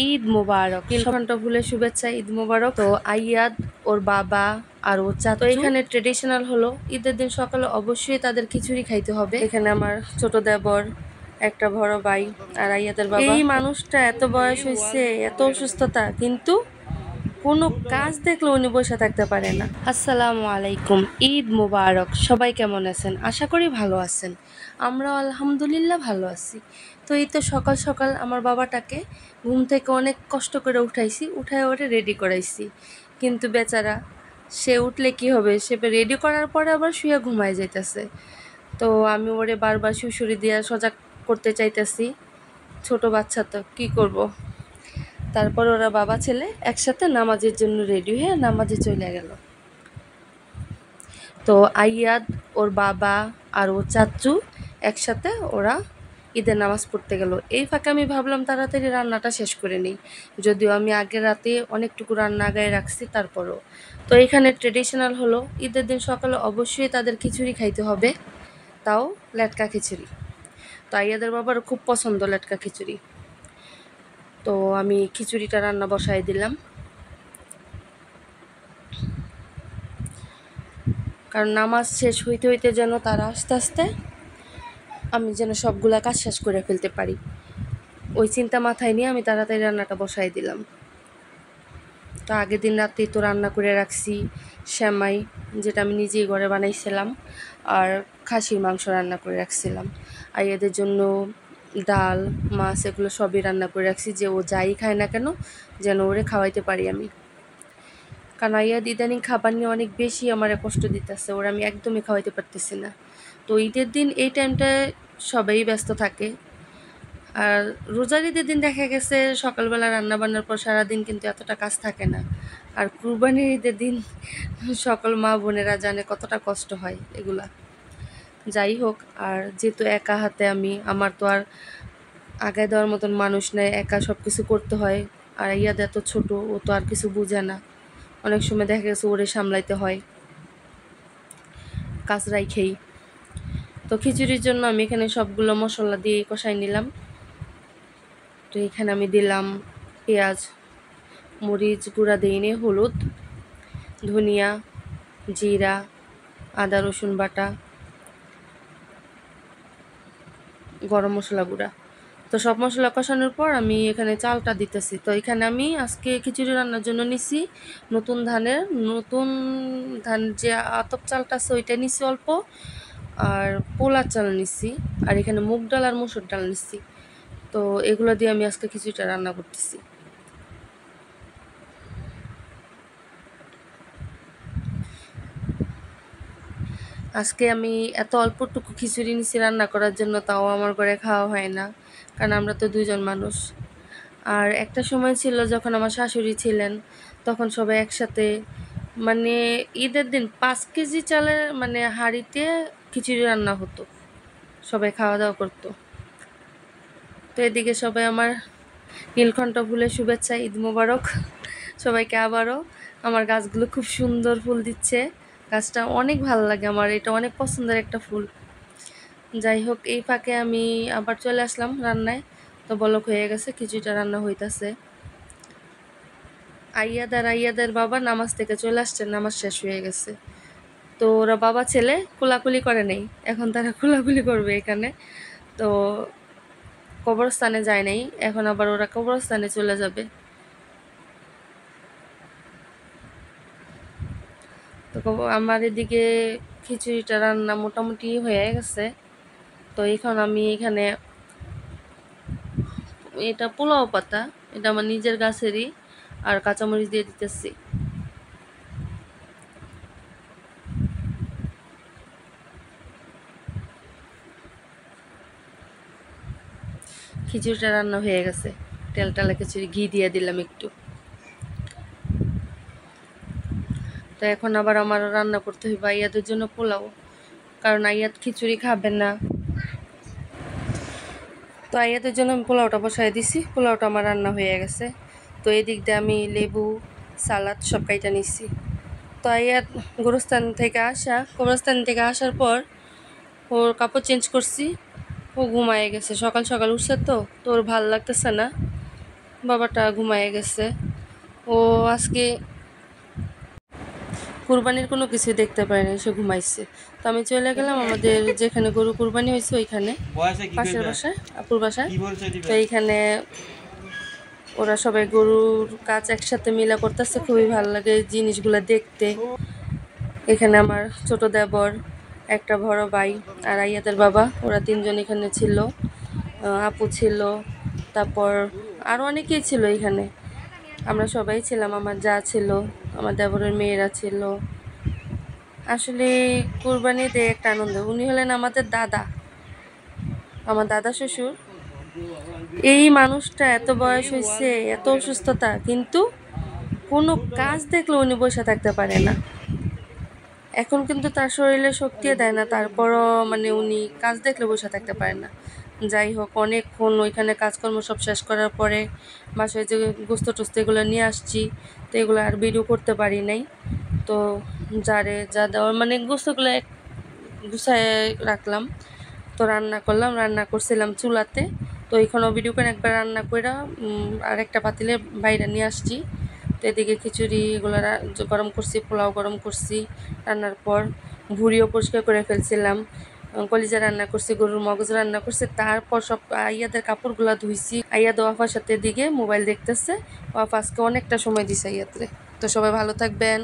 ঈদ মোবারক। নীলকণ্ঠ ফুলের শুভেচ্ছা, ঈদ মোবারক। তো আইয়াদ, ওর বাবা আর ওর চাচু, তো এখানে ট্রেডিশনাল হলো ঈদের দিন সকালে অবশ্যই তাদের খিচুড়ি খাইতে হবে। এখানে আমার ছোট দেবর, একটা বড় ভাই আর আইয়াদের বাবা। এই মানুষটা এত বয়স হয়েছে, এত অসুস্থতা, কিন্তু কোনো কাজ দেখলে উনি বসে থাকতে পারে না। আসসালামু আলাইকুম, ঈদ মোবারক। সবাই কেমন আছেন? আশা করি ভালো আছেন। আমরাও আলহামদুলিল্লাহ ভালো আছি। তো এই তো সকাল সকাল আমার বাবাটাকে ঘুম থেকে অনেক কষ্ট করে উঠাইছি, উঠায় ওরে রেডি করাইছি। কিন্তু বেচারা, সে উঠলে কি হবে, সে রেডি করার পরে আবার শুয়ে ঘুমায় যাইতেছে। তো আমি ওরে বারবার শুশুরি দিয়া সজাগ করতে চাইতেছি। ছোট বাচ্চা তো কি করব। তারপর ওরা বাবা ছেলে একসাথে নামাজের জন্য রেডি হয়ে নামাজে চলে গেল। তো আইয়াদ, ওর বাবা আর ওর চাচু একসাথে ওরা ঈদের নামাজ পড়তে গেল। এই ফাঁকে আমি ভাবলাম তাড়াতাড়ি রান্নাটা শেষ করে নিই, যদিও আমি আগের রাতে অনেকটুকু রান্না আগায় রাখছি তারপরও। তো এখানে ট্রেডিশনাল হলো ঈদের দিন সকালে অবশ্যই তাদের খিচুড়ি খাইতে হবে, তাও লেটকা খিচুড়ি। তো আইয়াদের বাবার খুব পছন্দ লেটকা খিচুড়ি। তো আমি খিচুড়িটা রান্না বসাই দিলাম, কারণ নামাজ শেষ হইতে হইতে যেন তারা আস্তে আস্তে আমি যেন সবগুলা কাজ শেষ করে ফেলতে পারি, ওই চিন্তা মাথায় নিয়ে আমি তাড়াতাড়ি রান্নাটা বসাই দিলাম। তো আগের দিন রাতে তো রান্না করে রাখছি সেমাই, যেটা আমি নিজেই ঘরে বানাইছিলাম, আর খাসির মাংস রান্না করে রাখছিলাম। আর এদের জন্য ডাল, মাছ এগুলো সবই রান্না করে রাখছি, যে ও যাই খায় না কেন যেন ওরে খাওয়াইতে পারি আমি। কারণ আইয়াদ ইদানিং খাবার নিয়ে অনেক বেশি আমার কষ্ট দিতেছে, ওরা আমি একদমই খাওয়াইতে পারতেছি না। তো ঈদের দিন এই টাইমটায় সবাই ব্যস্ত থাকে। আর রোজার ঈদের দিন দেখা গেছে সকালবেলা রান্না বান্নার পর সারাদিন কিন্তু এতটা কাজ থাকে না। আর কুরবানির ঈদের দিন সকল মা বোনেরা জানে কতটা কষ্ট হয় এগুলা। যাই হোক, আর যেহেতু একা হাতে আমার তো আর আগায় দেওয়ার মতন মানুষ নেই, একা সব কিছু করতে হয়। আর ইয়াদ এত ছোট, ও তো আর কিছু বুঝে না। অনেক সময় দেখা গেছে ওরে সামলাইতে হয় কাজ রাইখেই। তো খিচুড়ির জন্য আমি এখানে সবগুলো মশলা দিয়ে কষাই নিলাম। তো এখানে আমি দিলাম পেঁয়াজ, মরিচ গুঁড়া দিইনি, হলুদ, ধনিয়া, জিরা, আদা রসুন বাটা, গরম মশলা গুঁড়া। তো সব মশলা কষানোর পর আমি এখানে চালটা দিতেছি। তো এখানে আমি আজকে খিচুড়ি রান্নার জন্য নিছি নতুন ধান যে আতপ চালটা আছে ওইটা নিছি অল্প, আর পোলার চাল নিছি, আর এখানে মুগ ডাল আর মসুর ডাল নিছি। তো এগুলো দিয়ে আমি আজকে খিচুড়িটা রান্না করতেছি। আজকে আমি এত অল্পটুকু খিচুড়ি নিছি রান্না করার জন্য, তাও আমার ঘরে খাওয়া হয় না, কারণ আমরা তো দুইজন মানুষ। আর একটা সময় ছিল যখন আমার শাশুড়ি ছিলেন, তখন সবাই একসাথে, মানে ঈদের দিন 5 কেজি চালের হাঁড়িতে খিচুড়ি রান্না হতো, সবাই খাওয়া দাওয়া করতো। তো এদিকে সবাই আমার নীলকণ্ঠ ফুলের শুভেচ্ছা, ঈদ মোবারক সবাইকে আবারও। আমার গাছগুলো খুব সুন্দর ফুল দিচ্ছে, গাছটা অনেক ভালো লাগে আমার, এটা অনেক পছন্দের একটা ফুল। যাই হোক, এই ফাঁকে আমি আবার চলে আসলাম রান্নায়। তো বলক হয়ে গেছে, খিচুড়িটা রান্না হইতাছে। আইয়াদের বাবা নামাজ থেকে চলে আসছে, নামাজ শেষ হয়ে গেছে। তো ওরা বাবা ছেলে কোলাকুলি করে নেই, এখন তারা কোলাকুলি করবে এখানে। তো কবরস্থানে যায় নাই, এখন আবার ওরা কবরস্থানে চলে যাবে। তো আমার এদিকে খিচুড়িটা রান্না মোটামুটি হয়ে গেছে। তো এখন আমি এখানে, এটা পোলাও পাতা, এটা আমার নিজের গাছেরই, আর কাঁচামরিচ দিয়ে দিতেছি। খিচুড়িটা রান্না হয়ে গেছে, তেলটালা খিচুড়ি, ঘি দিয়ে দিলাম একটু। তো এখন আবার আমার রান্না করতে হইবে আইয়াদের জন্য পোলাও, কারণ আইয়াদ খিচুড়ি খাবেন না। তো আইয়াদের জন্য আমি পোলাওটা বসাই দিছি, পোলাওটা আমার রান্না হয়ে গেছে। তো এদিক দিয়ে আমি লেবু, সালাদ সব কাইটা নিচ্ছি। তো আইয়াদ কবরস্থান থেকে আসার পর ওর কাপড় চেঞ্জ করছি, ও ঘুমায় গেছে। সকাল সকাল উঠছে তো ওর ভাল লাগতেছে না, বাবাটা ঘুমায় গেছে। ও আজকে কুরবানির কোনো কিছু দেখতে পারে না, সে ঘুমাইছে। তো আমি চলে গেলাম আমাদের যেখানে গরু কুরবানি হয়েছে ওইখানে, পাশের বাসায়, আপুর বাসায়। তো এইখানে ওরা সবাই গরুর কাজ একসাথে মিলা করতেছে, খুবই ভালো লাগে জিনিসগুলো দেখতে। এখানে আমার ছোট দেবর, একটা বড় ভাই আর আইয়াদের বাবা, ওরা তিনজন এখানে ছিল। আপু ছিল, তারপর আরও অনেকেই ছিল এখানে। আমরা সবাই ছিলাম, আমার যা ছিল, আমার দেবরের মেয়েরা ছিল। আসলে কুরবানিতে একটা আনন্দ। উনি হলেন আমাদের দাদা, আমার দাদা শ্বশুর। এই মানুষটা এত বয়স হয়েছে, এত অসুস্থতা, কিন্তু কোনো কাজ দেখলে উনি বসে থাকতে পারে না। এখন কিন্তু তার শরীরে শক্তি দেয় না, তারপরও মানে উনি কাজ দেখলে বসে থাকতে পারে না। যাই হোক, অনেকক্ষণ ওইখানে কাজকর্ম সব শেষ করার পরে বাসায় যে গোস্ত টোস্ত এগুলো নিয়ে আসছি, তো এগুলো আর ভিডিও করতে পারি নাই। তো যারে যা দেওয়ার মানে গোস্তগুলো গুছায় রাখলাম। তো রান্না করলাম, রান্না করছিলাম চুলাতে। তো এইখানেও ভিডিও করে একবার রান্না করে আর একটা পাতিলে বাইরে নিয়ে আসছি। তো এদিকে খিচুড়ি এগুলো গরম করছি, পোলাও গরম করছি। রান্নার পর ভুড়িও পরিষ্কার করে ফেলছিলাম, কলিজা রান্না করছি, গরুর মগজ রান্না করছি। তারপর সব আইয়াদের কাপড়গুলো ধুইছি। আইয়াদ ওয়াফার সাথে দিকে মোবাইল দেখতেছে। ওয়াফা আজকে অনেকটা সময় দিছে আইয়াদরে। তো সবাই ভালো থাকবেন।